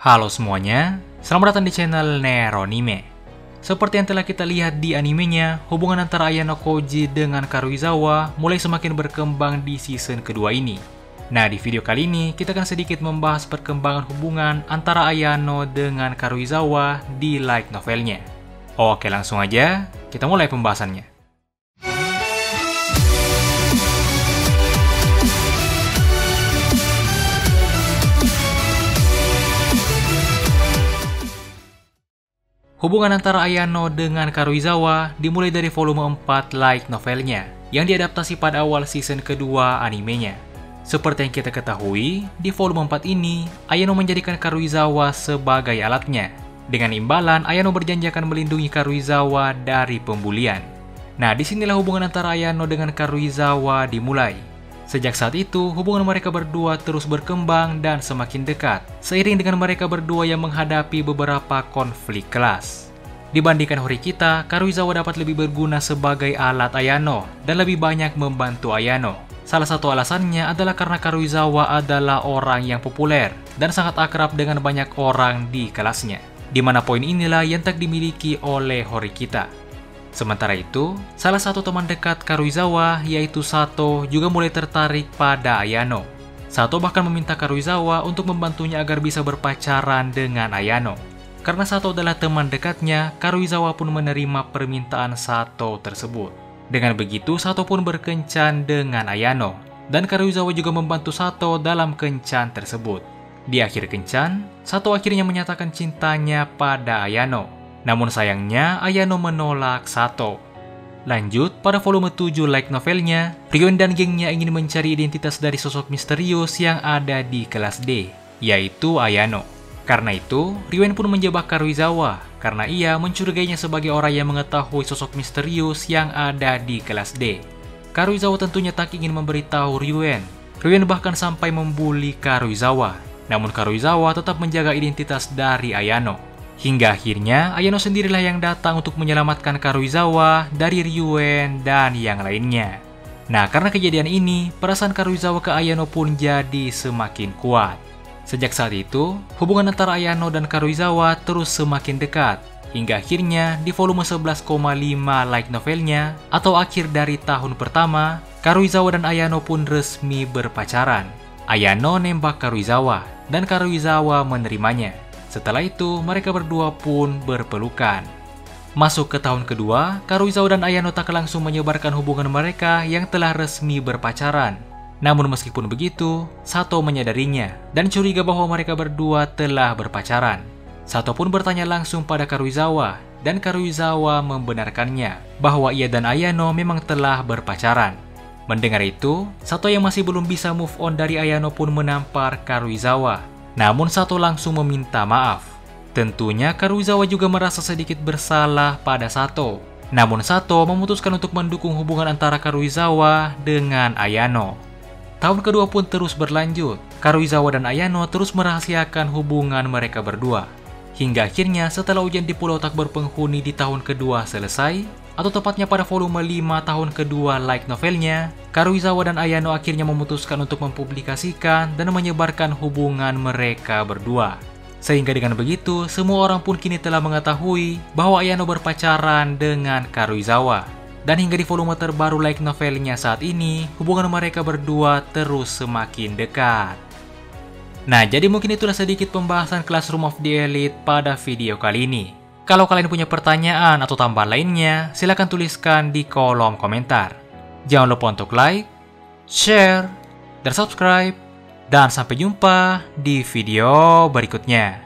Halo semuanya, selamat datang di channel Neronime. Seperti yang telah kita lihat di animenya, hubungan antara Ayano Koji dengan Karuizawa mulai semakin berkembang di season kedua ini. Nah, di video kali ini kita akan sedikit membahas perkembangan hubungan antara Ayano dengan Karuizawa di light novelnya. Oke, langsung aja kita mulai pembahasannya. Hubungan antara Ayano dengan Karuizawa dimulai dari volume 4 light novelnya yang diadaptasi pada awal season kedua animenya. Seperti yang kita ketahui, di volume 4 ini, Ayano menjadikan Karuizawa sebagai alatnya. Dengan imbalan, Ayano berjanji akan melindungi Karuizawa dari pembulian. Nah, disinilah hubungan antara Ayano dengan Karuizawa dimulai. Sejak saat itu, hubungan mereka berdua terus berkembang dan semakin dekat, seiring dengan mereka berdua yang menghadapi beberapa konflik kelas. Dibandingkan Horikita, Karuizawa dapat lebih berguna sebagai alat Ayano dan lebih banyak membantu Ayano. Salah satu alasannya adalah karena Karuizawa adalah orang yang populer dan sangat akrab dengan banyak orang di kelasnya, di mana poin inilah yang tak dimiliki oleh Horikita. Sementara itu, salah satu teman dekat Karuizawa, yaitu Sato, juga mulai tertarik pada Ayano. Sato bahkan meminta Karuizawa untuk membantunya agar bisa berpacaran dengan Ayano. Karena Sato adalah teman dekatnya, Karuizawa pun menerima permintaan Sato tersebut. Dengan begitu, Sato pun berkencan dengan Ayano, dan Karuizawa juga membantu Sato dalam kencan tersebut. Di akhir kencan, Sato akhirnya menyatakan cintanya pada Ayano. Namun sayangnya, Ayano menolak Sato. Lanjut, pada volume 7 light novelnya, Ryuen dan gengnya ingin mencari identitas dari sosok misterius yang ada di kelas D, yaitu Ayano. Karena itu, Ryuen pun menjebak Karuizawa, karena ia mencurigainya sebagai orang yang mengetahui sosok misterius yang ada di kelas D. Karuizawa tentunya tak ingin memberitahu Ryuen. Ryuen bahkan sampai membuli Karuizawa. Namun Karuizawa tetap menjaga identitas dari Ayano. Hingga akhirnya, Ayano sendirilah yang datang untuk menyelamatkan Karuizawa dari Ryuen dan yang lainnya. Nah, karena kejadian ini, perasaan Karuizawa ke Ayano pun jadi semakin kuat. Sejak saat itu, hubungan antara Ayano dan Karuizawa terus semakin dekat. Hingga akhirnya, di volume 11,5 light novelnya, atau akhir dari tahun pertama, Karuizawa dan Ayano pun resmi berpacaran. Ayano nembak Karuizawa, dan Karuizawa menerimanya. Setelah itu, mereka berdua pun berpelukan. Masuk ke tahun kedua, Karuizawa dan Ayano tak langsung menyebarkan hubungan mereka yang telah resmi berpacaran. Namun meskipun begitu, Sato menyadarinya dan curiga bahwa mereka berdua telah berpacaran. Sato pun bertanya langsung pada Karuizawa, dan Karuizawa membenarkannya bahwa ia dan Ayano memang telah berpacaran. Mendengar itu, Sato yang masih belum bisa move on dari Ayano pun menampar Karuizawa. Namun Sato langsung meminta maaf. Tentunya Karuizawa juga merasa sedikit bersalah pada Sato. Namun Sato memutuskan untuk mendukung hubungan antara Karuizawa dengan Ayano. Tahun kedua pun terus berlanjut. Karuizawa dan Ayano terus merahasiakan hubungan mereka berdua. Hingga akhirnya setelah ujian di Pulau Tak Berpenghuni di tahun kedua selesai, atau tepatnya pada volume 5 tahun kedua light novelnya, Karuizawa dan Ayano akhirnya memutuskan untuk mempublikasikan dan menyebarkan hubungan mereka berdua. Sehingga dengan begitu, semua orang pun kini telah mengetahui bahwa Ayano berpacaran dengan Karuizawa. Dan hingga di volume terbaru light novelnya saat ini, hubungan mereka berdua terus semakin dekat. Nah, jadi mungkin itulah sedikit pembahasan Classroom of the Elite pada video kali ini. Kalau kalian punya pertanyaan atau tambahan lainnya, silahkan tuliskan di kolom komentar. Jangan lupa untuk like, share, dan subscribe. Dan sampai jumpa di video berikutnya.